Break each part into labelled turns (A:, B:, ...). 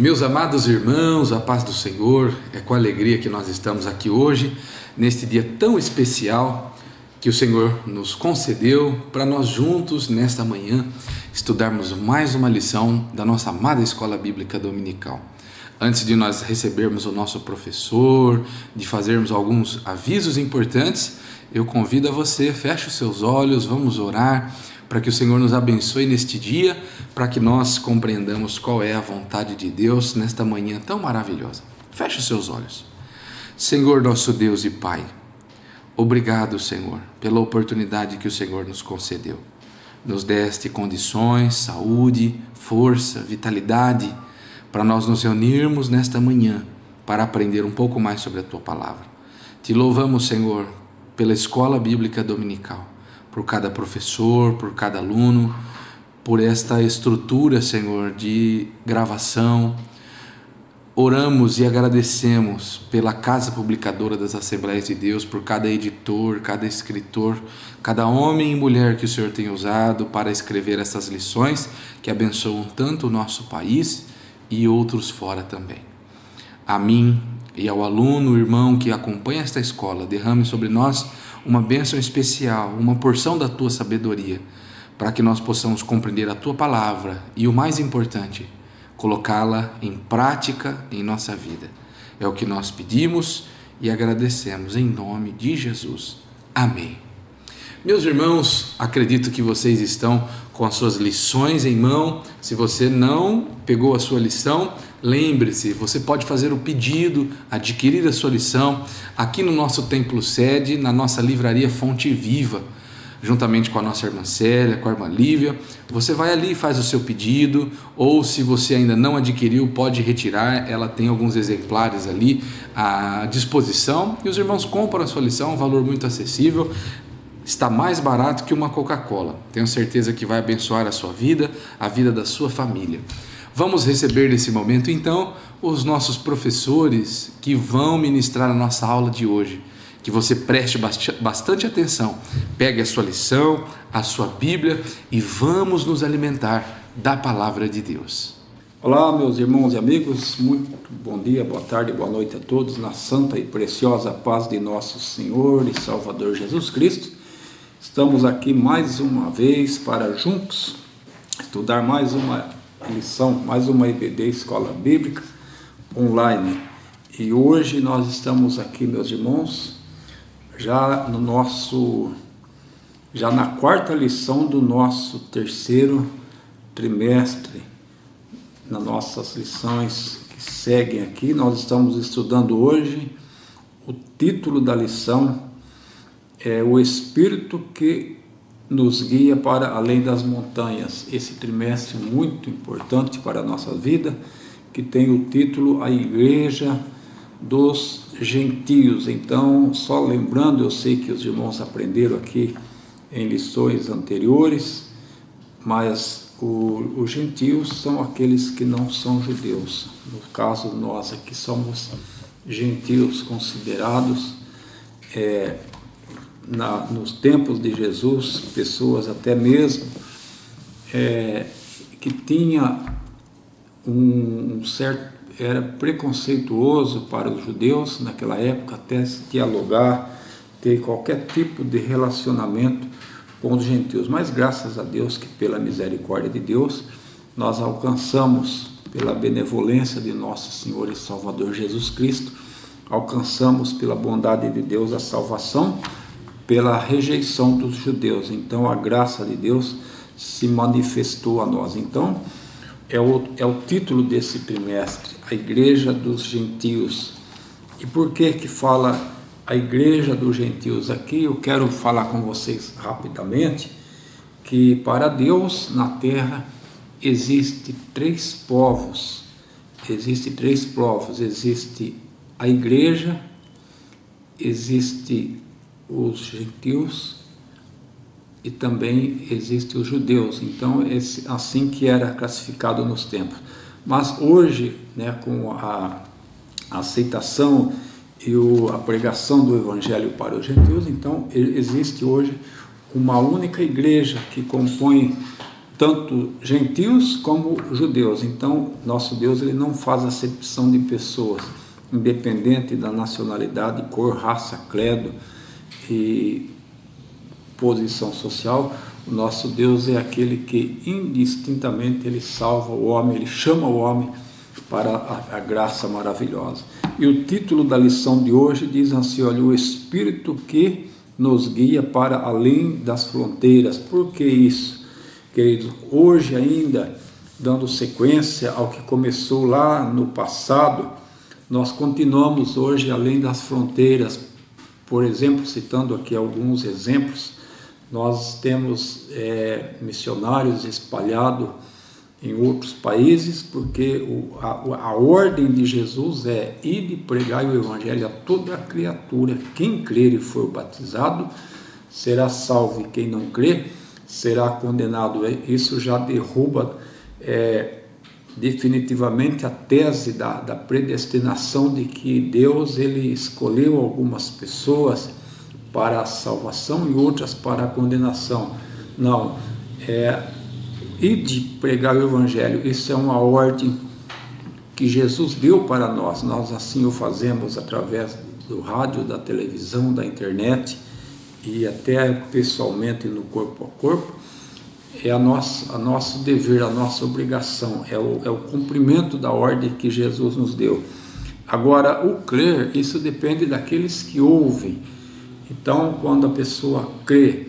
A: Meus amados irmãos, a paz do Senhor, é com alegria que nós estamos aqui hoje, neste dia tão especial que o Senhor nos concedeu para nós juntos, nesta manhã, estudarmos mais uma lição da nossa amada Escola Bíblica Dominical. Antes de nós recebermos o nosso professor, de fazermos alguns avisos importantes, eu convido a você, feche os seus olhos, vamos orar, para que o Senhor nos abençoe neste dia, para que nós compreendamos qual é a vontade de Deus nesta manhã tão maravilhosa. Feche os seus olhos. Senhor, nosso Deus e Pai, obrigado, Senhor, pela oportunidade que o Senhor nos concedeu. Nos deste condições, saúde, força, vitalidade, para nós nos reunirmos nesta manhã, para aprender um pouco mais sobre a Tua Palavra. Te louvamos, Senhor, pela Escola Bíblica Dominical, por cada professor, por cada aluno, por esta estrutura, Senhor, de gravação. Oramos e agradecemos pela Casa Publicadora das Assembleias de Deus, por cada editor, cada escritor, cada homem e mulher que o Senhor tem usado para escrever essas lições que abençoam tanto o nosso país e outros fora também. A mim e ao aluno, irmão que acompanha esta escola, derrame sobre nós uma bênção especial, uma porção da Tua sabedoria, para que nós possamos compreender a Tua Palavra e, o mais importante, colocá-la em prática em nossa vida. É o que nós pedimos e agradecemos em nome de Jesus. Amém. Meus irmãos, acredito que vocês estão com as suas lições em mão. Se você não pegou a sua lição, lembre-se, você pode fazer o pedido, adquirir a sua lição aqui no nosso templo sede, na nossa livraria Fonte Viva, juntamente com a nossa irmã Célia, com a irmã Lívia. Você vai ali e faz o seu pedido, ou se você ainda não adquiriu, pode retirar, ela tem alguns exemplares ali à disposição, e os irmãos compram a sua lição, um valor muito acessível. Está mais barato que uma Coca-Cola. Tenho certeza que vai abençoar a sua vida, a vida da sua família. Vamos receber nesse momento, então, os nossos professores que vão ministrar a nossa aula de hoje. Que você preste bastante atenção. Pegue a sua lição, a sua Bíblia e vamos nos alimentar da Palavra de Deus.
B: Olá, meus irmãos e amigos, muito bom dia, boa tarde, boa noite a todos, na santa e preciosa paz de nosso Senhor e Salvador Jesus Cristo. Estamos aqui mais uma vez para juntos estudar mais uma lição, mais uma EBD Escola Bíblica online. E hoje nós estamos aqui, meus irmãos, já na quarta lição do nosso terceiro trimestre. Nas nossas lições que seguem aqui, nós estamos estudando hoje, o título da lição é O Espírito que nos guia para além das montanhas. Esse trimestre muito importante para a nossa vida, que tem o título A Igreja dos Gentios. Então, só lembrando, eu sei que os irmãos aprenderam aqui em lições anteriores, mas os gentios são aqueles que não são judeus. No caso, nós aqui somos gentios considerados, nos tempos de Jesus, pessoas até mesmo que tinha um certo, era preconceituoso para os judeus naquela época, até se dialogar, ter qualquer tipo de relacionamento com os gentios. Mas graças a Deus que pela misericórdia de Deus nós alcançamos, pela benevolência de nosso Senhor e Salvador Jesus Cristo, alcançamos pela bondade de Deus a salvação pela rejeição dos judeus. Então a graça de Deus se manifestou a nós. Então é o título desse trimestre, a Igreja dos Gentios. E por que fala a Igreja dos Gentios aqui? Eu quero falar com vocês rapidamente que para Deus na terra existe três povos. Existe a Igreja, existe os gentios e também existe os judeus. Então é assim que era classificado nos tempos. Mas hoje, com a aceitação e a pregação do Evangelho para os gentios, então existe hoje uma única igreja que compõe tanto gentios como judeus. Então, nosso Deus ele não faz acepção de pessoas, independente da nacionalidade, cor, raça, credo e posição social. O nosso Deus é aquele que indistintamente ele salva o homem, ele chama o homem para a graça maravilhosa. E o título da lição de hoje diz assim, olha, o Espírito que nos guia para além das fronteiras. Por que isso, queridos? Hoje ainda, dando sequência ao que começou lá no passado, nós continuamos hoje além das fronteiras. Por exemplo, citando aqui alguns exemplos, nós temos missionários espalhados em outros países, porque a ordem de Jesus é ir e pregar o Evangelho a toda a criatura. Quem crer e for batizado será salvo, e quem não crer será condenado. Isso já derruba definitivamente a tese da predestinação de que Deus ele escolheu algumas pessoas para a salvação e outras para a condenação. Não, e de pregar o Evangelho, isso é uma ordem que Jesus deu para nós. Nós assim o fazemos através do rádio, da televisão, da internet e até pessoalmente no corpo a corpo. É nosso dever, a nossa obrigação, é o cumprimento da ordem que Jesus nos deu. Agora, o crer, isso depende daqueles que ouvem. Então, quando a pessoa crê,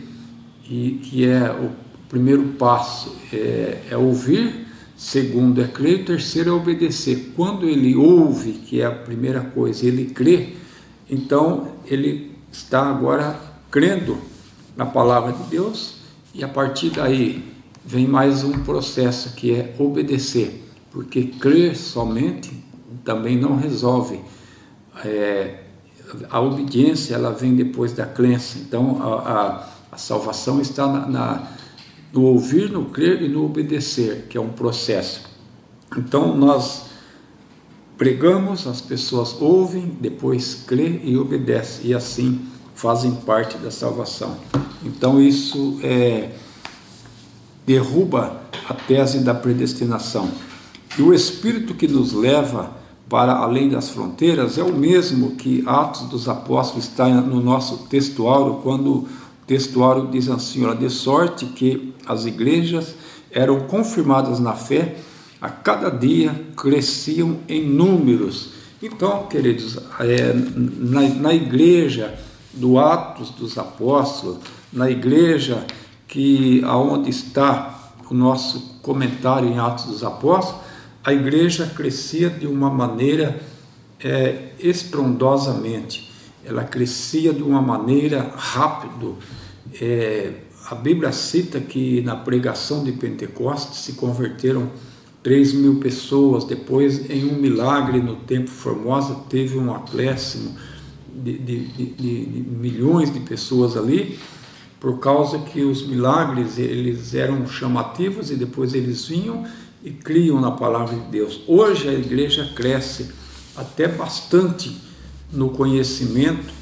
B: e que é o primeiro passo, é ouvir, segundo é crer, e terceiro é obedecer. Quando ele ouve, que é a primeira coisa, ele crê, então ele está agora crendo na palavra de Deus, e a partir daí vem mais um processo que é obedecer, porque crer somente também não resolve. A obediência ela vem depois da crença. Então a salvação está no ouvir, no crer e no obedecer, que é um processo. Então nós pregamos, as pessoas ouvem, depois crê e obedece, e assim fazem parte da salvação. Então isso derruba a tese da predestinação. E o Espírito que nos leva para além das fronteiras é o mesmo que Atos dos Apóstolos está no nosso textuário, quando o textuário diz assim, de sorte que as igrejas eram confirmadas na fé, a cada dia cresciam em números. Então, queridos, na igreja do Atos dos Apóstolos, na igreja aonde está o nosso comentário em Atos dos Apóstolos, a igreja crescia de uma maneira estrondosamente, ela crescia de uma maneira rápida. A Bíblia cita que na pregação de Pentecostes se converteram 3.000 pessoas, depois em um milagre no Templo Formosa teve um acréscimo de milhões de pessoas ali, por causa que os milagres eles eram chamativos e depois eles vinham e criam na palavra de Deus. Hoje a igreja cresce até bastante no conhecimento,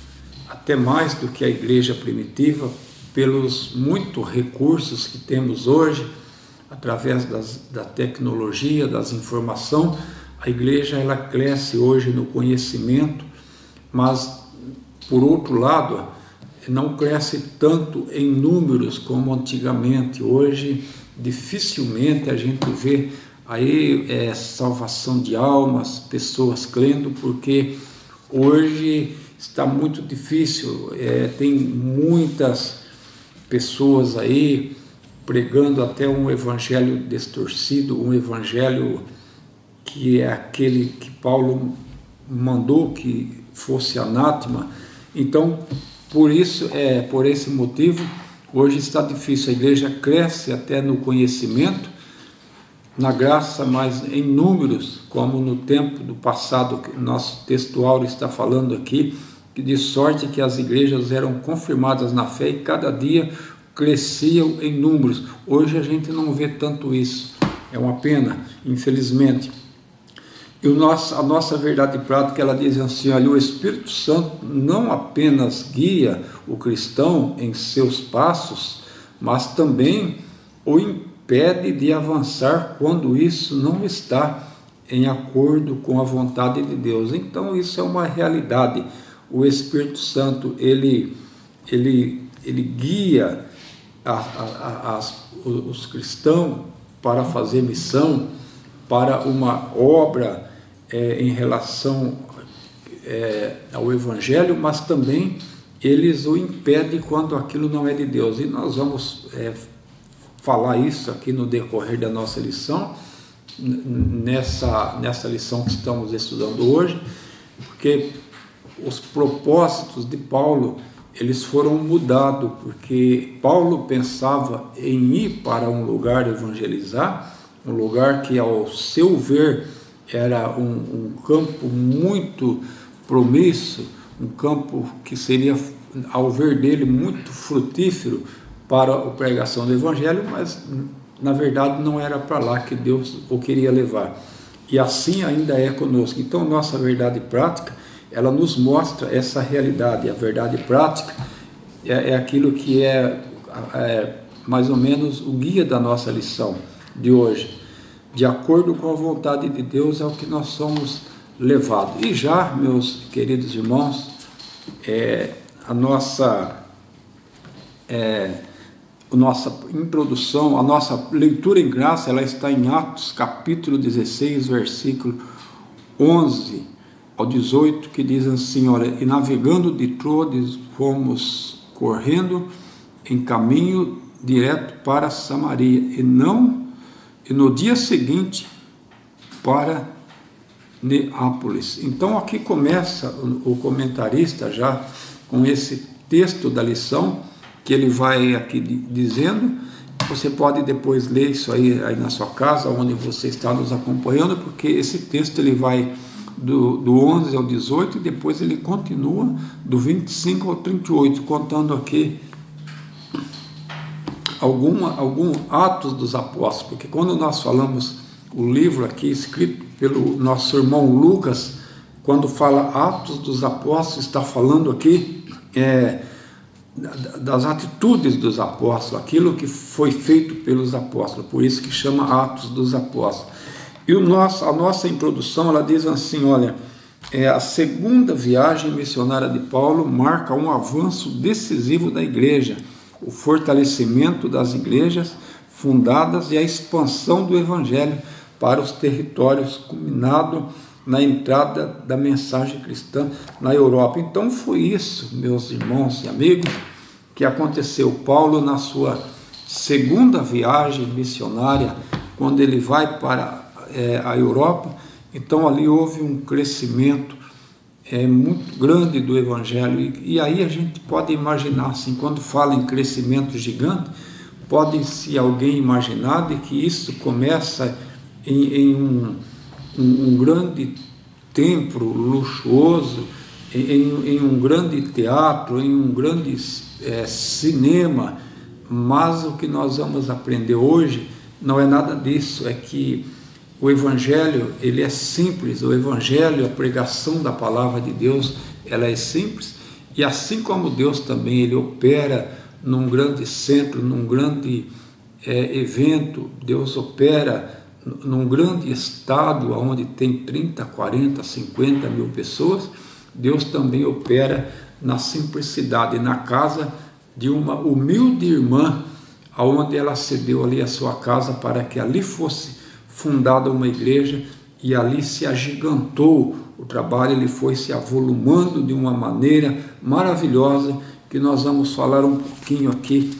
B: até mais do que a igreja primitiva, pelos muitos recursos que temos hoje, através da tecnologia, das informações. A igreja ela cresce hoje no conhecimento, mas por outro lado não cresce tanto em números como antigamente. Hoje dificilmente a gente vê aí salvação de almas, pessoas crendo, porque hoje está muito difícil, tem muitas pessoas aí pregando até um evangelho distorcido, um evangelho que é aquele que Paulo mandou que fosse anátema. Então, por esse motivo, hoje está difícil. A igreja cresce até no conhecimento, na graça, mas em números, como no tempo do passado, que o nosso textuário está falando aqui, que de sorte que as igrejas eram confirmadas na fé e cada dia cresciam em números. Hoje a gente não vê tanto isso, é uma pena, infelizmente. E a nossa verdade prática, ela diz assim, olha, o Espírito Santo não apenas guia o cristão em seus passos, mas também o impede de avançar quando isso não está em acordo com a vontade de Deus. Então isso é uma realidade. O Espírito Santo, ele guia os cristãos para fazer missão, para uma obra em relação ao Evangelho, mas também eles o impedem quando aquilo não é de Deus. E nós vamos falar isso aqui no decorrer da nossa lição, nessa lição que estamos estudando hoje, porque os propósitos de Paulo, eles foram mudados, porque Paulo pensava em ir para um lugar evangelizar, um lugar que, ao seu ver, era um campo muito promíssuo, um campo que seria, ao ver dele, muito frutífero para a pregação do Evangelho, mas, na verdade, não era para lá que Deus o queria levar. E assim ainda é conosco. Então, nossa verdade prática, ela nos mostra essa realidade. A verdade prática é aquilo que é mais ou menos o guia da nossa lição de hoje. De acordo com a vontade de Deus é o que nós somos levados. E já, meus queridos irmãos, a nossa introdução, a nossa leitura em graça, ela está em Atos capítulo 16, versículo 11 ao 18, que diz assim: olha, e navegando de Troades, fomos correndo em caminho direto para Samaria, e no dia seguinte para Neápolis. Então aqui começa o comentarista já com esse texto da lição, que ele vai aqui dizendo. Você pode depois ler isso aí na sua casa, onde você está nos acompanhando, porque esse texto ele vai do 11 ao 18, e depois ele continua do 25 ao 38, contando aqui algum Atos dos Apóstolos, porque quando nós falamos o livro aqui escrito pelo nosso irmão Lucas, quando fala Atos dos Apóstolos, está falando aqui das atitudes dos apóstolos, aquilo que foi feito pelos apóstolos, por isso que chama Atos dos Apóstolos. E a nossa introdução, ela diz assim, olha, a segunda viagem missionária de Paulo marca um avanço decisivo da igreja, o fortalecimento das igrejas fundadas e a expansão do evangelho para os territórios, culminado na entrada da mensagem cristã na Europa. Então foi isso, meus irmãos e amigos, que aconteceu. Paulo, na sua segunda viagem missionária, quando ele vai para a Europa, então ali houve um crescimento muito grande do Evangelho, e aí a gente pode imaginar, assim, quando fala em crescimento gigante, pode-se alguém imaginar de que isso começa em um grande templo luxuoso, em um grande teatro, em um grande cinema, mas o que nós vamos aprender hoje não é nada disso, é que o Evangelho, ele é simples, o Evangelho, a pregação da Palavra de Deus, ela é simples, e assim como Deus também, ele opera num grande centro, num grande evento, Deus opera num grande estado, onde tem 30, 40, 50 mil pessoas, Deus também opera na simplicidade, na casa de uma humilde irmã, onde ela cedeu ali a sua casa para que ali fosse fundada uma igreja, e ali se agigantou o trabalho, ele foi se avolumando de uma maneira maravilhosa, que nós vamos falar um pouquinho aqui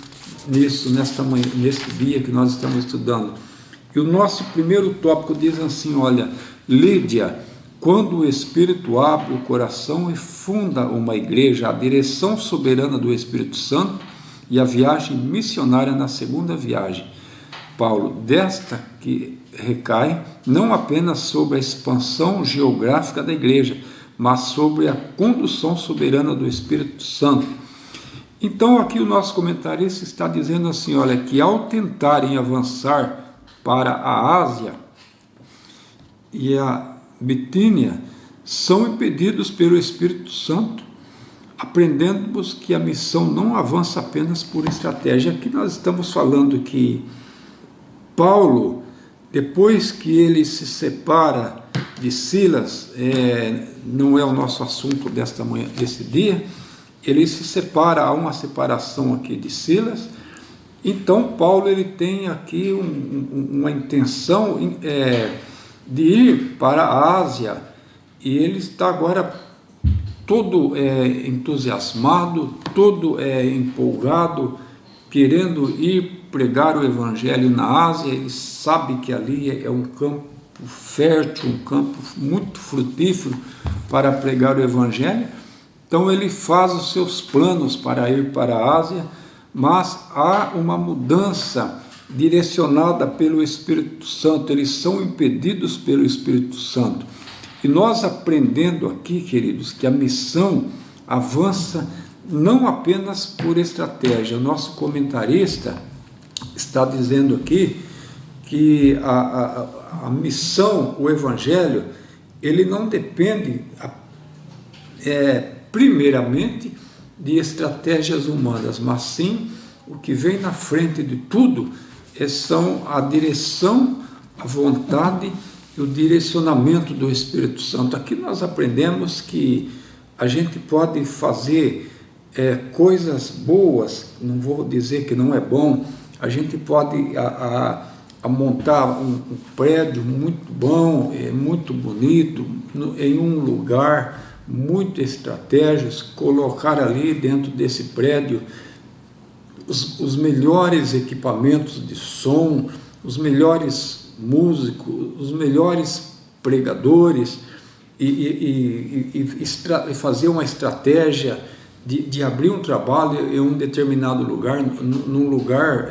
B: neste dia que nós estamos estudando. E o nosso primeiro tópico diz assim, olha, Lídia, quando o Espírito abre o coração e funda uma igreja, a direção soberana do Espírito Santo e a viagem missionária na segunda viagem. Paulo, desta que recai não apenas sobre a expansão geográfica da igreja, mas sobre a condução soberana do Espírito Santo. Então aqui o nosso comentarista está dizendo assim, olha, que ao tentarem avançar para a Ásia e a Bitínia, são impedidos pelo Espírito Santo, aprendemos que a missão não avança apenas por estratégia. Aqui nós estamos falando que Paulo, depois que ele se separa de Silas, não é o nosso assunto desta manhã, desse dia, ele se separa, há uma separação aqui de Silas. Então Paulo ele tem aqui uma intenção de ir para a Ásia, e ele está agora todo entusiasmado, todo empolgado, querendo ir pregar o Evangelho na Ásia. Ele sabe que ali é um campo fértil, um campo muito frutífero para pregar o Evangelho. Então ele faz os seus planos para ir para a Ásia, mas há uma mudança direcionada pelo Espírito Santo. Eles são impedidos pelo Espírito Santo. E nós aprendendo aqui, queridos, que a missão avança não apenas por estratégia. O nosso comentarista está dizendo aqui que a missão, o Evangelho, ele não depende primeiramente de estratégias humanas, mas sim o que vem na frente de tudo são a direção, a vontade e o direcionamento do Espírito Santo. Aqui nós aprendemos que a gente pode fazer coisas boas, não vou dizer que não é bom, a gente pode montar um prédio muito bom, muito bonito, em um lugar muito estratégico, colocar ali dentro desse prédio os melhores equipamentos de som, os melhores músicos, os melhores pregadores, e fazer uma estratégia de abrir um trabalho em um determinado lugar, num lugar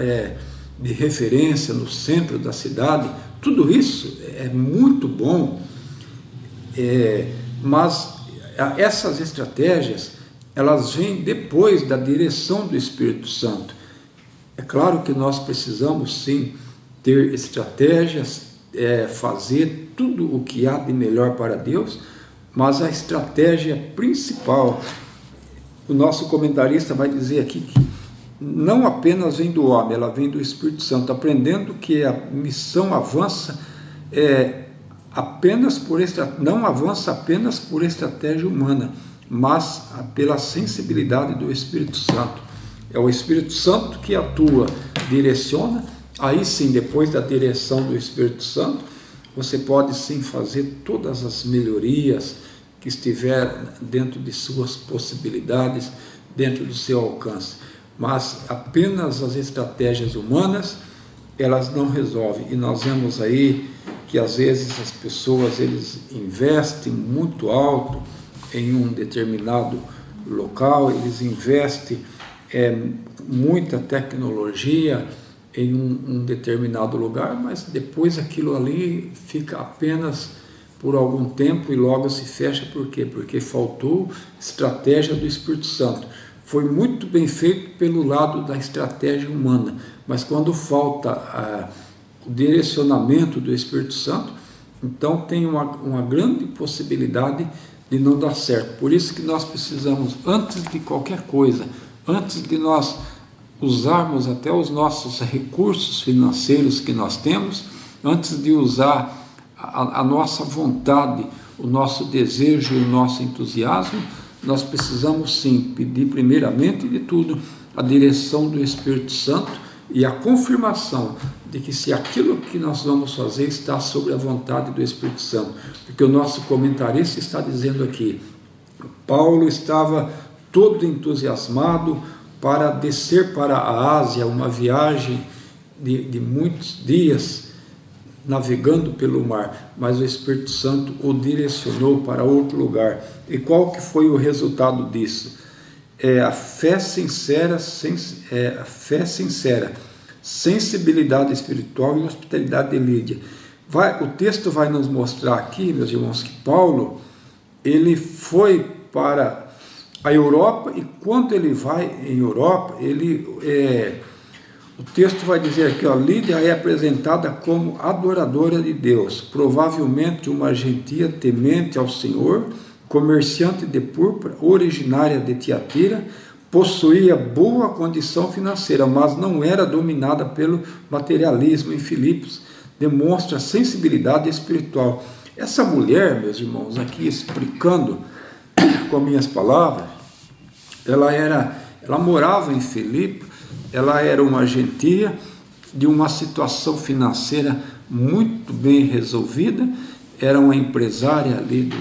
B: de referência, no centro da cidade. Tudo isso é muito bom, mas essas estratégias, elas vêm depois da direção do Espírito Santo. É claro que nós precisamos sim ter estratégias, fazer tudo o que há de melhor para Deus, mas a estratégia principal, o nosso comentarista vai dizer aqui que não apenas vem do homem, ela vem do Espírito Santo, aprendendo que a missão avança não avança apenas por estratégia humana, mas pela sensibilidade do Espírito Santo. É o Espírito Santo que atua, direciona. Aí sim, depois da direção do Espírito Santo, você pode sim fazer todas as melhorias que estiver dentro de suas possibilidades, dentro do seu alcance. Mas apenas as estratégias humanas, elas não resolvem. E nós vemos aí que às vezes as pessoas eles investem muito alto em um determinado local, eles investem muita tecnologia em um determinado lugar, mas depois aquilo ali fica apenas por algum tempo e logo se fecha. Por quê? Porque faltou estratégia do Espírito Santo. Foi muito bem feito pelo lado da estratégia humana, mas quando falta o direcionamento do Espírito Santo, então tem uma grande possibilidade de não dar certo. Por isso que nós precisamos, antes de qualquer coisa, antes de nós usarmos até os nossos recursos financeiros que nós temos, antes de usar a nossa vontade, o nosso desejo e o nosso entusiasmo, nós precisamos sim pedir primeiramente de tudo a direção do Espírito Santo e a confirmação de que se aquilo que nós vamos fazer está sobre a vontade do Espírito Santo. Porque o nosso comentarista está dizendo aqui, Paulo estava todo entusiasmado para descer para a Ásia, uma viagem de muitos dias, navegando pelo mar, mas o Espírito Santo o direcionou para outro lugar. E qual que foi o resultado disso? A fé sincera, sensibilidade espiritual e hospitalidade de Lídia. O texto vai nos mostrar aqui, meus irmãos, que Paulo ele foi para a Europa, e quando ele vai em Europa, o texto vai dizer aqui, Lídia é apresentada como adoradora de Deus, provavelmente uma gentia temente ao Senhor, comerciante de púrpura, originária de Tiatira, possuía boa condição financeira, mas não era dominada pelo materialismo. Em Filipos demonstra sensibilidade espiritual. Essa mulher, meus irmãos, aqui explicando com minhas palavras, ela morava em Filipe, ela era uma gentia de uma situação financeira muito bem resolvida, era uma empresária ali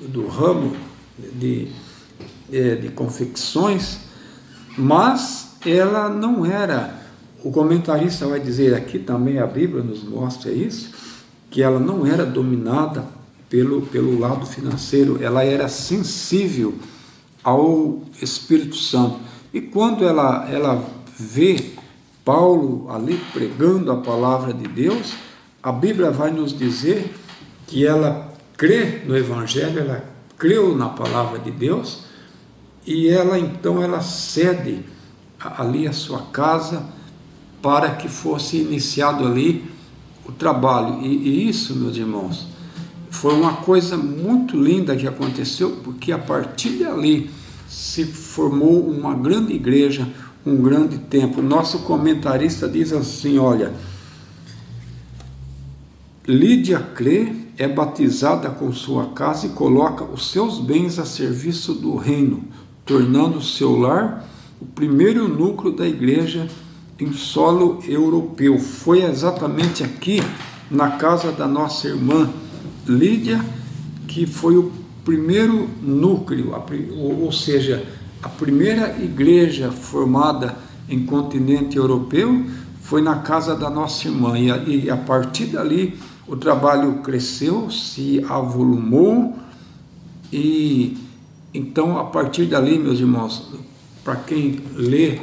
B: do ramo de confecções, mas ela não era, o comentarista vai dizer aqui também, a Bíblia nos mostra isso, que ela não era dominada pelo lado financeiro, ela era sensível ao Espírito Santo. E quando ela vê Paulo ali pregando a palavra de Deus, a Bíblia vai nos dizer que ela crê no Evangelho, ela creu na palavra de Deus, e então ela cede ali a sua casa para que fosse iniciado ali o trabalho. E isso, meus irmãos, foi uma coisa muito linda que aconteceu, porque a partir dali se formou uma grande igreja, um grande templo. Nosso comentarista diz assim, olha, Lídia crê, é batizada com sua casa e coloca os seus bens a serviço do reino, tornando seu lar o primeiro núcleo da igreja em solo europeu. Foi exatamente aqui, na casa da nossa irmã Lídia, que foi o primeiro núcleo, ou seja, a primeira igreja formada em continente europeu foi na casa da nossa irmã, e a partir dali o trabalho cresceu, se avolumou, e então a partir dali, meus irmãos, para quem lê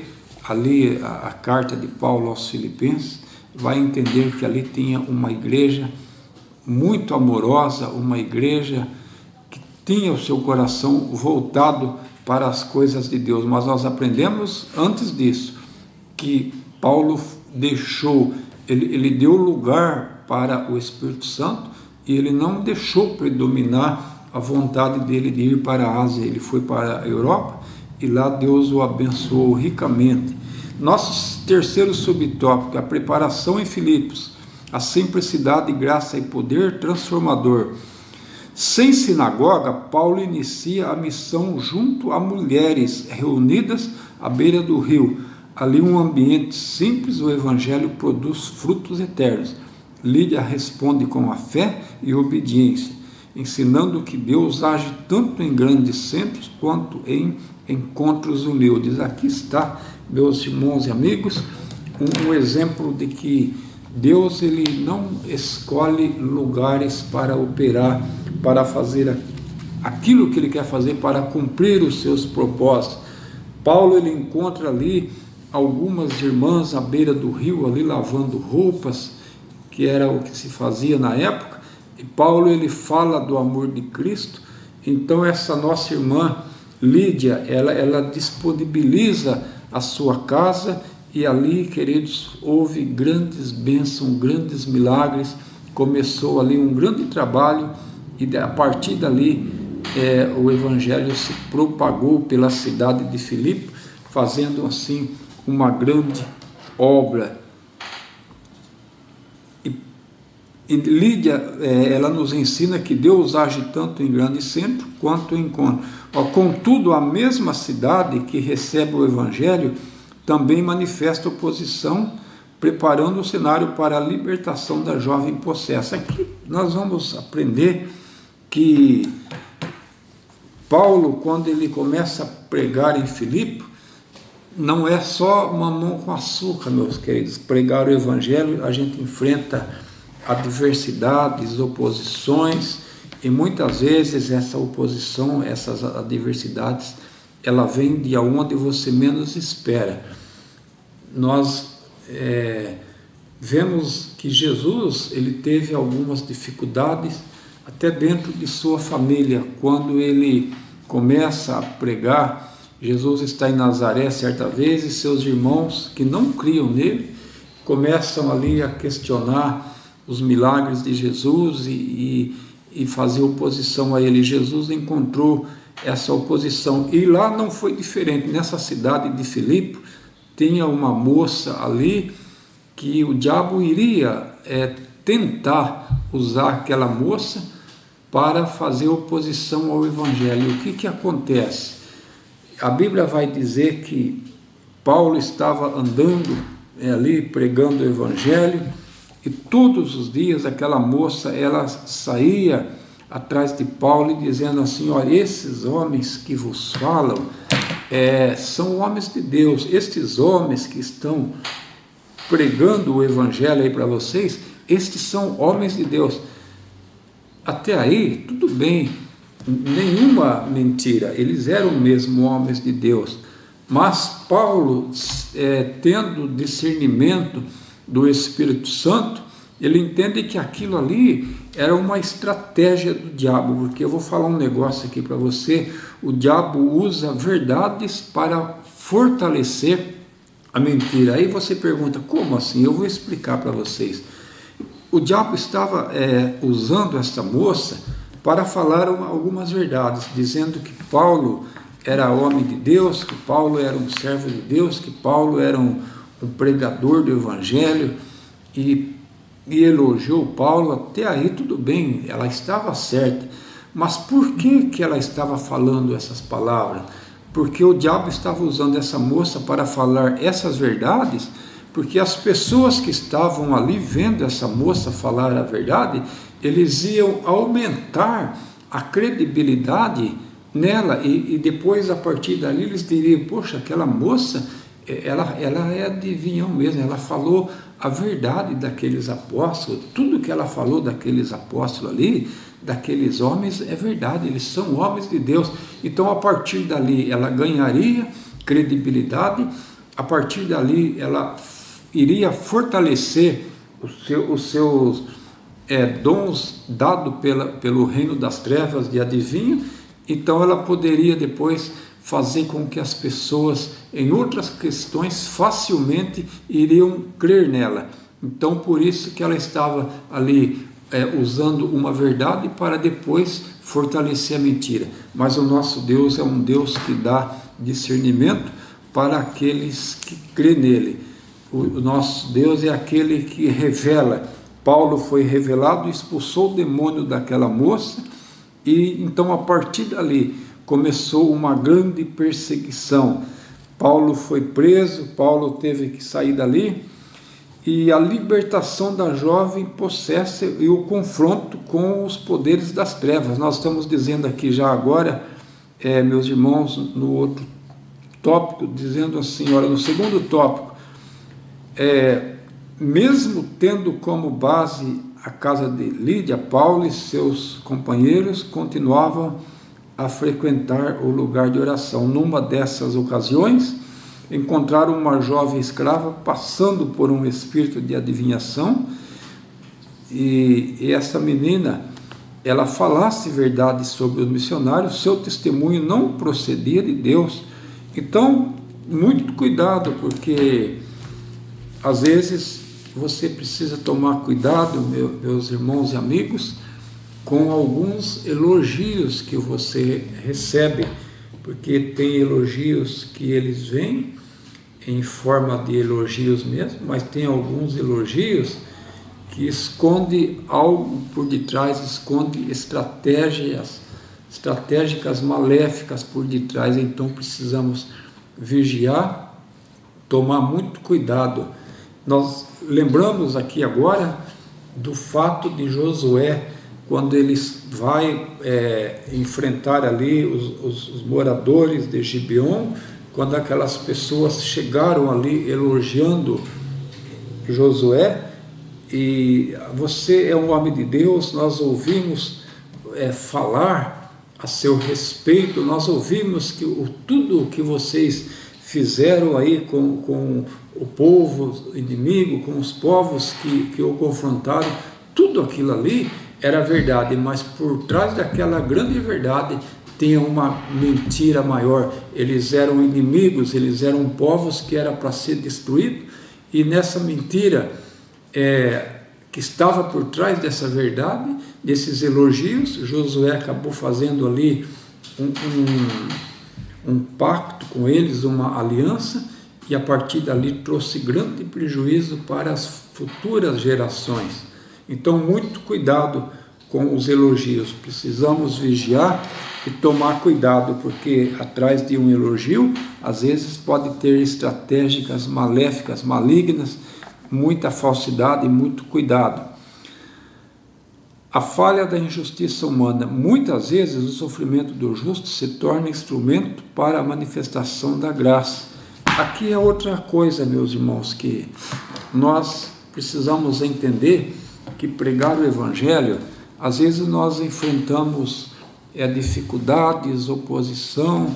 B: ali a carta de Paulo aos Filipenses, vai entender que ali tinha uma igreja muito amorosa, uma igreja que tinha o seu coração voltado para as coisas de Deus. Mas nós aprendemos antes disso que Paulo deixou, ele deu lugar para o Espírito Santo, e ele não deixou predominar a vontade dele de ir para a Ásia. Ele foi para a Europa e lá Deus o abençoou ricamente. Nosso terceiro subtópico, a preparação em Filipos, a simplicidade, graça e poder transformador. Sem sinagoga, Paulo inicia a missão junto a mulheres reunidas à beira do rio. Ali, um ambiente simples, o evangelho produz frutos eternos. Lídia responde com a fé e obediência, ensinando que Deus age tanto em grandes centros quanto em encontros humildes. Aqui está, meus irmãos e amigos, um exemplo de que Deus ele não escolhe lugares para operar, para fazer aquilo que ele quer fazer, para cumprir os seus propósitos. Paulo ele encontra ali algumas irmãs à beira do rio, ali lavando roupas, que era o que se fazia na época, e Paulo ele fala do amor de Cristo. Então essa nossa irmã Lídia, ela disponibiliza a sua casa, e ali, queridos, houve grandes bênçãos, grandes milagres, começou ali um grande trabalho, e a partir dali o evangelho se propagou pela cidade de Filipe, fazendo assim uma grande obra. E Lídia, ela nos ensina que Deus age tanto em grande centro quanto em encontro. Contudo, a mesma cidade que recebe o evangelho também manifesta oposição, preparando o cenário para a libertação da jovem possessa. Aqui nós vamos aprender que Paulo, quando ele começa a pregar em Filipe, não é só mamão com açúcar, meus queridos. Pregar o evangelho, a gente enfrenta adversidades, oposições, e muitas vezes essa oposição, essas adversidades, ela vem de onde você menos espera. Nós vemos que Jesus ele teve algumas dificuldades até dentro de sua família. Quando ele começa a pregar, Jesus está em Nazaré certa vez, e seus irmãos que não criam nele começam ali a questionar os milagres de Jesus e fazer oposição a ele. Jesus encontrou essa oposição. E lá não foi diferente. Nessa cidade de Filipe, tinha uma moça ali que o diabo iria tentar usar aquela moça para fazer oposição ao Evangelho. O que acontece? A Bíblia vai dizer que Paulo estava andando ali pregando o Evangelho, e todos os dias aquela moça, ela saía atrás de Paulo dizendo assim: olha, esses homens que vos falam são homens de Deus, estes homens que estão pregando o Evangelho aí para vocês, estes são homens de Deus. Até aí, tudo bem, nenhuma mentira, eles eram mesmo homens de Deus. Mas Paulo, tendo discernimento do Espírito Santo, ele entende que aquilo ali era uma estratégia do diabo, porque eu vou falar um negócio aqui para você: o diabo usa verdades para fortalecer a mentira. Aí você pergunta, como assim? Eu vou explicar para vocês. O diabo estava usando essa moça para falar algumas verdades, dizendo que Paulo era homem de Deus, que Paulo era um servo de Deus, que Paulo era um pregador do Evangelho, e elogiou Paulo. Até aí tudo bem, ela estava certa. Mas por que ela estava falando essas palavras? Porque o diabo estava usando essa moça para falar essas verdades, porque as pessoas que estavam ali vendo essa moça falar a verdade, eles iam aumentar a credibilidade nela, e depois, a partir dali, eles diriam: poxa, aquela moça, ela é adivinhão mesmo, ela falou a verdade daqueles apóstolos, tudo que ela falou daqueles apóstolos ali, daqueles homens, é verdade, eles são homens de Deus. Então, a partir dali, ela ganharia credibilidade, a partir dali, ela iria fortalecer os seus dons dados pelo reino das trevas de adivinho. Então ela poderia depois fazer com que as pessoas em outras questões facilmente iriam crer nela. Então por isso que ela estava ali usando uma verdade para depois fortalecer a mentira. Mas o nosso Deus é um Deus que dá discernimento para aqueles que crêem nele. O nosso Deus é aquele que revela. Paulo foi revelado, expulsou o demônio daquela moça, e então a partir dali começou uma grande perseguição. Paulo foi preso, Paulo teve que sair dali, e a libertação da jovem possessa e o confronto com os poderes das trevas. Nós estamos dizendo aqui já agora, meus irmãos, no outro tópico, dizendo assim, olha, no segundo tópico, mesmo tendo como base a casa de Lídia, Paulo e seus companheiros continuavam a frequentar o lugar de oração. Numa dessas ocasiões, encontraram uma jovem escrava passando por um espírito de adivinhação, e essa menina, ela falasse verdade sobre os missionários, seu testemunho não procedia de Deus. Então, muito cuidado, porque às vezes você precisa tomar cuidado, meus irmãos e amigos, com alguns elogios que você recebe, porque tem elogios que eles vêm em forma de elogios mesmo, mas tem alguns elogios que esconde algo por detrás, esconde estratégicas maléficas por detrás. Então precisamos vigiar, tomar muito cuidado. Nós lembramos aqui agora do fato de Josué, quando ele vai enfrentar ali os moradores de Gibeon, quando aquelas pessoas chegaram ali elogiando Josué. E você é um homem de Deus, nós ouvimos falar a seu respeito, nós ouvimos que tudo o que vocês fizeram aí com o povo inimigo, com os povos que o confrontaram, tudo aquilo ali era verdade, mas por trás daquela grande verdade tinha uma mentira maior. Eles eram inimigos, eles eram povos que era para ser destruído, e nessa mentira que estava por trás dessa verdade, desses elogios, Josué acabou fazendo ali um pacto com eles, uma aliança, e a partir dali trouxe grande prejuízo para as futuras gerações. Então, muito cuidado com os elogios, precisamos vigiar e tomar cuidado, porque atrás de um elogio, às vezes pode ter estratégicas maléficas, malignas, muita falsidade e muito cuidado. A falha da injustiça humana. Muitas vezes o sofrimento do justo se torna instrumento para a manifestação da graça. Aqui é outra coisa, meus irmãos, que nós precisamos entender, que pregar o Evangelho, às vezes nós enfrentamos dificuldades, oposição,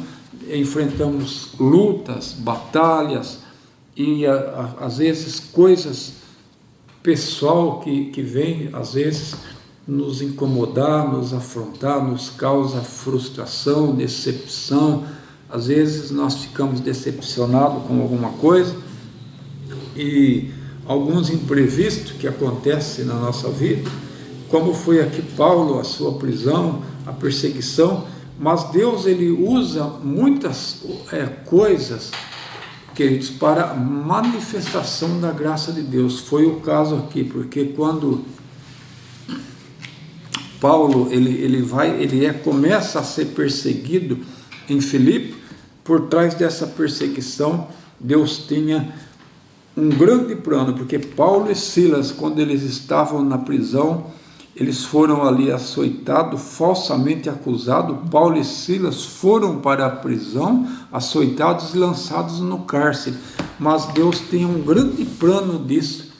B: enfrentamos lutas, batalhas, e às vezes coisas pessoal que vem, às vezes, nos incomodar, nos afrontar, nos causa frustração, decepção. Às vezes nós ficamos decepcionados com alguma coisa e alguns imprevistos que acontecem na nossa vida, como foi aqui Paulo, a sua prisão, a perseguição, mas Deus ele usa muitas coisas, queridos, para a manifestação da graça de Deus. Foi o caso aqui, porque quando Paulo começa a ser perseguido em Filipe, por trás dessa perseguição, Deus tinha um grande plano, porque Paulo e Silas, quando eles estavam na prisão, eles foram ali açoitados, falsamente acusados. Paulo e Silas foram para a prisão, açoitados e lançados no cárcere. Mas Deus tinha um grande plano disso.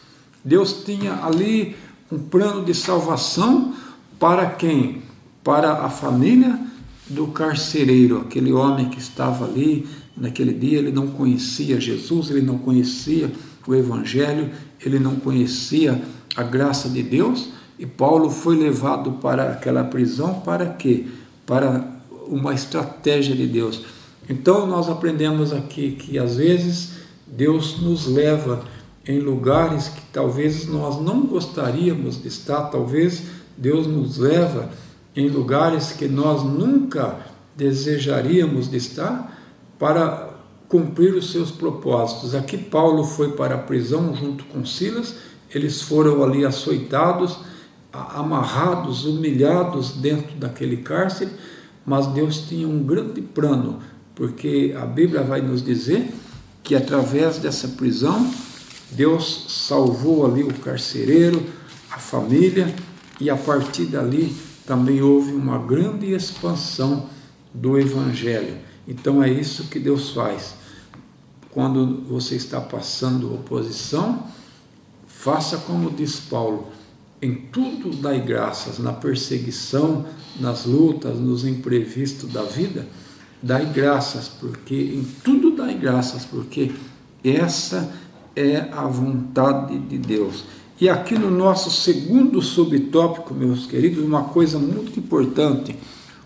B: Deus tinha ali um plano de salvação para quem? Para a família do carcereiro, aquele homem que estava ali naquele dia. Ele não conhecia Jesus, ele não conhecia o Evangelho, ele não conhecia a graça de Deus, e Paulo foi levado para aquela prisão para quê? Para uma estratégia de Deus. Então nós aprendemos aqui que às vezes Deus nos leva em lugares que talvez nós não gostaríamos de estar, talvez Deus nos leva em lugares que nós nunca desejaríamos de estar, para cumprir os seus propósitos. Aqui Paulo foi para a prisão junto com Silas, eles foram ali açoitados, amarrados, humilhados dentro daquele cárcere, mas Deus tinha um grande plano, porque a Bíblia vai nos dizer que através dessa prisão, Deus salvou ali o carcereiro, a família, e a partir dali também houve uma grande expansão do Evangelho. Então é isso que Deus faz. Quando você está passando oposição, faça como diz Paulo: em tudo dai graças, na perseguição, nas lutas, nos imprevistos da vida, dai graças, porque em tudo dai graças, porque essa é a vontade de Deus. E aqui no nosso segundo subtópico, meus queridos, uma coisa muito importante: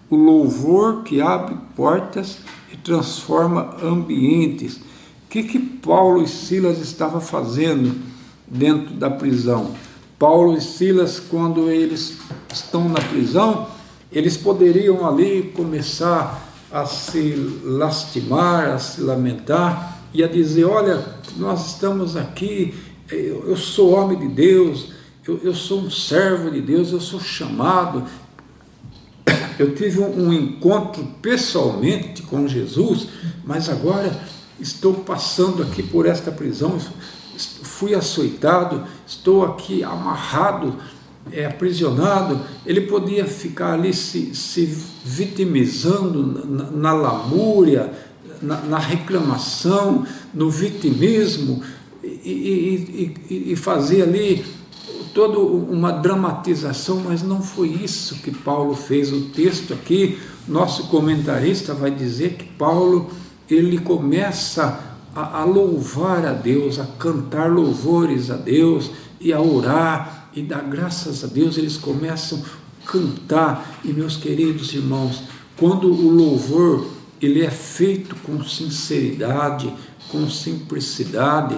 B: o louvor que abre portas e transforma ambientes. O que Paulo e Silas estavam fazendo dentro da prisão? Paulo e Silas, quando eles estão na prisão, eles poderiam ali começar a se lastimar, a se lamentar e a dizer: olha, nós estamos aqui, eu sou homem de Deus, eu sou um servo de Deus, eu sou chamado, eu tive um encontro pessoalmente com Jesus, mas agora estou passando aqui por esta prisão, fui açoitado, estou aqui amarrado, aprisionado. Ele podia ficar ali se vitimizando na lamúria, na reclamação, no vitimismo, e fazer ali toda uma dramatização, mas não foi isso que Paulo fez. O texto aqui, nosso comentarista vai dizer que Paulo, ele começa a louvar a Deus, a cantar louvores a Deus e a orar e dar graças a Deus. Eles começam a cantar. E, meus queridos irmãos, quando o louvor ele é feito com sinceridade, com simplicidade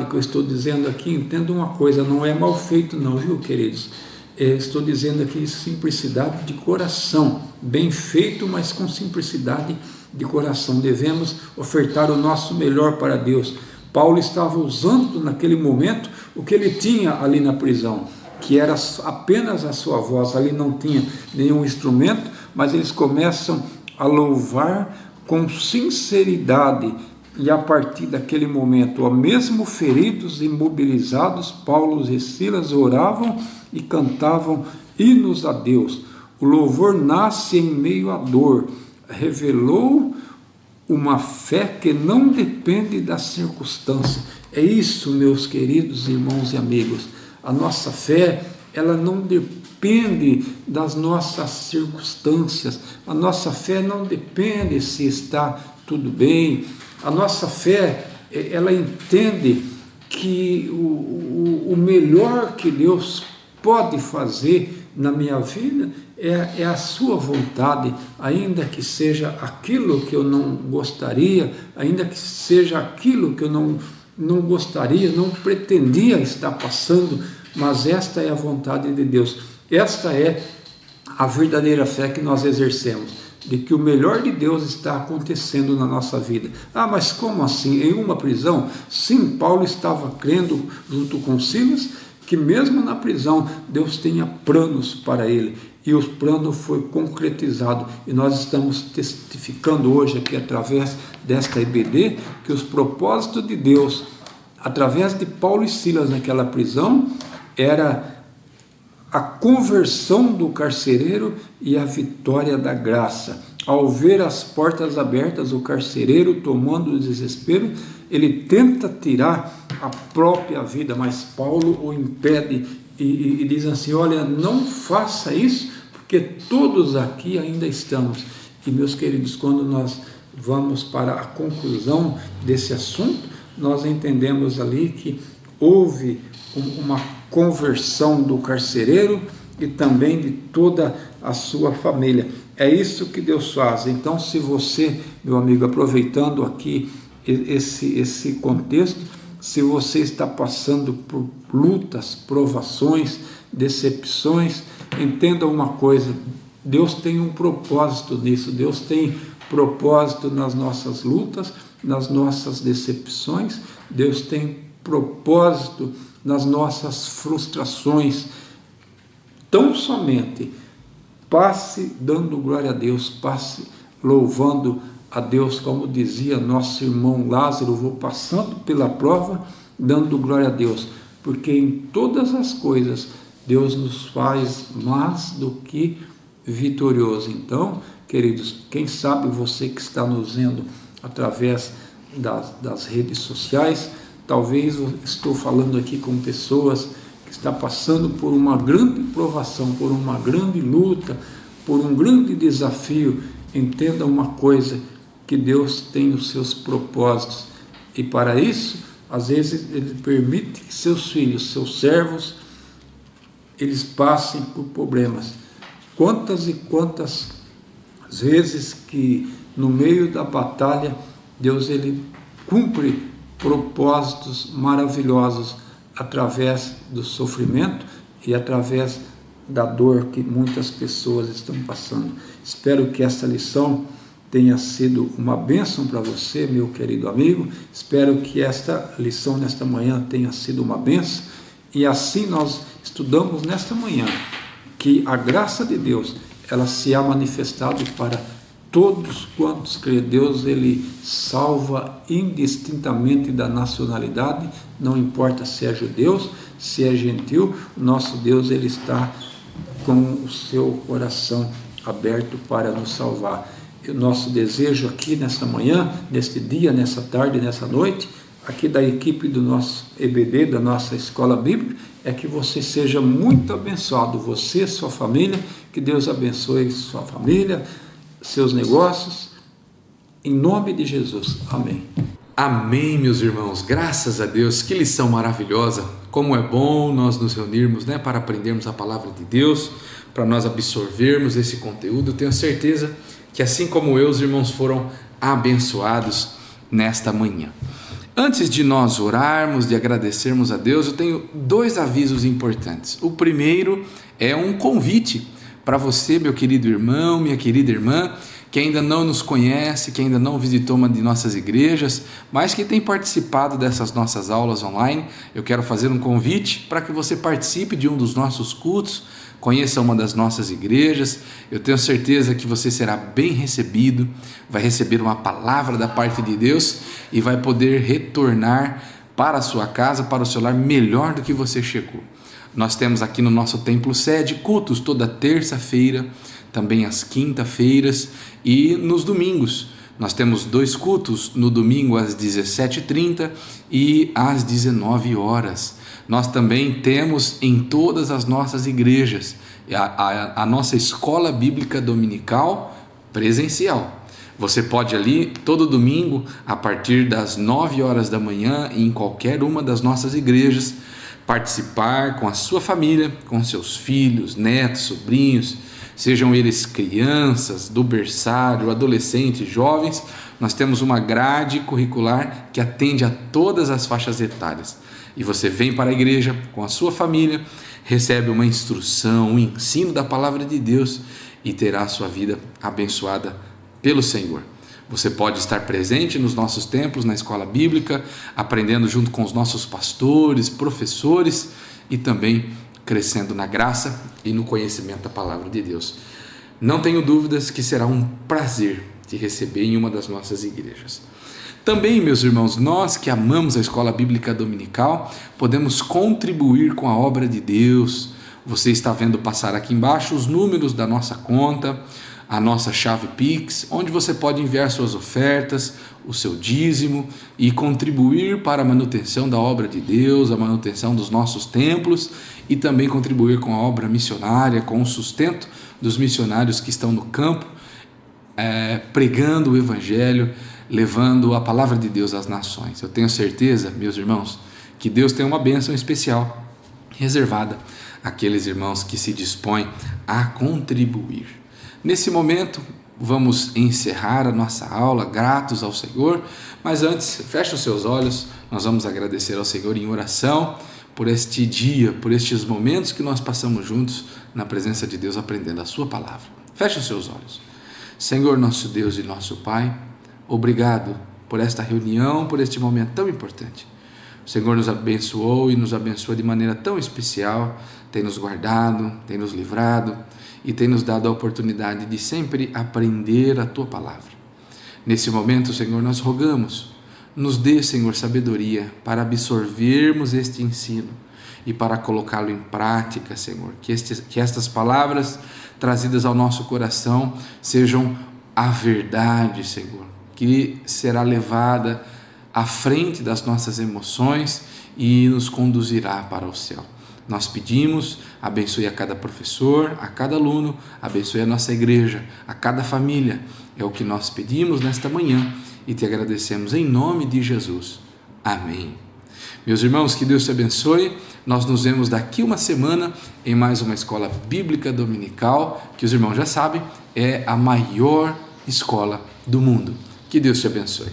B: que eu estou dizendo aqui, entenda uma coisa, não é mal feito não, viu, queridos? Estou dizendo aqui simplicidade de coração, bem feito, mas com simplicidade de coração. Devemos ofertar o nosso melhor para Deus. Paulo estava usando naquele momento o que ele tinha ali na prisão, que era apenas a sua voz. Ali não tinha nenhum instrumento, mas eles começam a louvar com sinceridade. E a partir daquele momento, mesmo feridos e imobilizados, Paulo e Silas oravam e cantavam hinos a Deus. O louvor nasce em meio à dor. Revelou uma fé que não depende da circunstância. É isso, meus queridos irmãos e amigos. A nossa fé, ela não depende das nossas circunstâncias. A nossa fé não depende se está tudo bem. A nossa fé, ela entende que o melhor que Deus pode fazer na minha vida é a sua vontade, ainda que seja aquilo que eu não gostaria, ainda que seja aquilo que eu não gostaria, não pretendia estar passando, mas esta é a vontade de Deus. Esta é a verdadeira fé que nós exercemos, de que o melhor de Deus está acontecendo na nossa vida. Mas como assim? Em uma prisão? Sim, Paulo estava crendo junto com Silas que mesmo na prisão Deus tinha planos para ele, e o plano foi concretizado, e nós estamos testificando hoje aqui através desta EBD que os propósitos de Deus através de Paulo e Silas naquela prisão era a conversão do carcereiro e a vitória da graça. Ao ver as portas abertas, o carcereiro, tomando o desespero, ele tenta tirar a própria vida, mas Paulo o impede e diz assim: olha, não faça isso, porque todos aqui ainda estamos. E, meus queridos, quando nós vamos para a conclusão desse assunto, nós entendemos ali que houve uma conversão do carcereiro e também de toda a sua família. É isso que Deus faz. Então, se você, meu amigo, aproveitando aqui esse contexto, se você está passando por lutas, provações, decepções, entenda uma coisa: Deus tem um propósito nisso. Deus tem propósito nas nossas lutas, nas nossas decepções. Deus tem propósito nas nossas frustrações. Tão somente passe dando glória a Deus, passe louvando a Deus, como dizia nosso irmão Lázaro: vou passando pela prova, dando glória a Deus, porque em todas as coisas Deus nos faz mais do que vitorioso. Então, queridos, quem sabe você que está nos vendo através das redes sociais, talvez eu estou falando aqui com pessoas que estão passando por uma grande provação, por uma grande luta, por um grande desafio. Entenda uma coisa, que Deus tem os seus propósitos, e para isso, às vezes, Ele permite que seus filhos, seus servos, eles passem por problemas. Quantas e quantas vezes que no meio da batalha, Deus ele cumpre propósitos maravilhosos através do sofrimento e através da dor que muitas pessoas estão passando. Espero que essa lição tenha sido uma bênção para você, meu querido amigo. Espero que esta lição nesta manhã tenha sido uma bênção, e assim nós estudamos nesta manhã que a graça de Deus, ela se há manifestado para todos quantos crê. Deus ele salva indistintamente da nacionalidade, não importa se é judeu, se é gentil, nosso Deus ele está com o seu coração aberto para nos salvar. E o nosso desejo aqui nesta manhã, neste dia, nessa tarde, nessa noite, aqui da equipe do nosso EBD, da nossa Escola Bíblica, é que você seja muito abençoado, você, sua família, que Deus abençoe sua família, seus negócios, em nome de Jesus. Amém.
A: Amém, meus irmãos, graças a Deus, que lição maravilhosa. Como é bom nós nos reunirmos, para aprendermos a palavra de Deus, para nós absorvermos esse conteúdo. Tenho certeza que assim como eu, os irmãos foram abençoados nesta manhã. Antes de nós orarmos, de agradecermos a Deus, eu tenho 2 avisos importantes. O primeiro é um convite para você, meu querido irmão, minha querida irmã, que ainda não nos conhece, que ainda não visitou uma de nossas igrejas, mas que tem participado dessas nossas aulas online. Eu quero fazer um convite para que você participe de um dos nossos cultos, conheça uma das nossas igrejas. Eu tenho certeza que você será bem recebido, vai receber uma palavra da parte de Deus e vai poder retornar para a sua casa, para o seu lar, melhor do que você chegou. Nós temos aqui no nosso templo sede cultos toda terça-feira, também às quinta-feiras e nos domingos. Nós temos 2 cultos, no domingo às 17h30 e às 19 horas. Nós também temos em todas as nossas igrejas a nossa escola bíblica dominical presencial. Você pode ali todo domingo, a partir das 9 horas da manhã, em qualquer uma das nossas igrejas, participar com a sua família, com seus filhos, netos, sobrinhos, sejam eles crianças, do berçário, adolescentes, jovens. Nós temos uma grade curricular que atende a todas as faixas etárias. E você vem para a igreja com a sua família, recebe uma instrução, um ensino da palavra de Deus e terá a sua vida abençoada pelo Senhor. Você pode estar presente nos nossos templos, na escola bíblica, aprendendo junto com os nossos pastores, professores e também crescendo na graça e no conhecimento da palavra de Deus. Não tenho dúvidas que será um prazer te receber em uma das nossas igrejas. Também, meus irmãos, nós que amamos a escola bíblica dominical, podemos contribuir com a obra de Deus. Você está vendo passar aqui embaixo os números da nossa conta, a nossa chave Pix, onde você pode enviar suas ofertas, o seu dízimo e contribuir para a manutenção da obra de Deus, a manutenção dos nossos templos e também contribuir com a obra missionária, com o sustento dos missionários que estão no campo, pregando o Evangelho, levando a palavra de Deus às nações. Eu tenho certeza, meus irmãos, que Deus tem uma bênção especial reservada àqueles irmãos que se dispõem a contribuir. Nesse momento, vamos encerrar a nossa aula, gratos ao Senhor, mas antes, feche os seus olhos, nós vamos agradecer ao Senhor em oração por este dia, por estes momentos que nós passamos juntos na presença de Deus, aprendendo a sua palavra. Feche os seus olhos. Senhor, nosso Deus e nosso Pai, obrigado por esta reunião, por este momento tão importante. O Senhor nos abençoou e nos abençoa de maneira tão especial, tem nos guardado, tem nos livrado e tem nos dado a oportunidade de sempre aprender a Tua palavra. Nesse momento, Senhor, nós rogamos, nos dê, Senhor, sabedoria para absorvermos este ensino e para colocá-lo em prática, Senhor. Que estas palavras trazidas ao nosso coração sejam a verdade, Senhor, que será levada à frente das nossas emoções e nos conduzirá para o céu. Nós pedimos, abençoe a cada professor, a cada aluno, abençoe a nossa igreja, a cada família. É o que nós pedimos nesta manhã e te agradecemos em nome de Jesus. Amém. Meus irmãos, que Deus te abençoe. Nós nos vemos daqui uma semana em mais uma escola bíblica dominical, que os irmãos já sabem, é a maior escola do mundo. Que Deus te abençoe.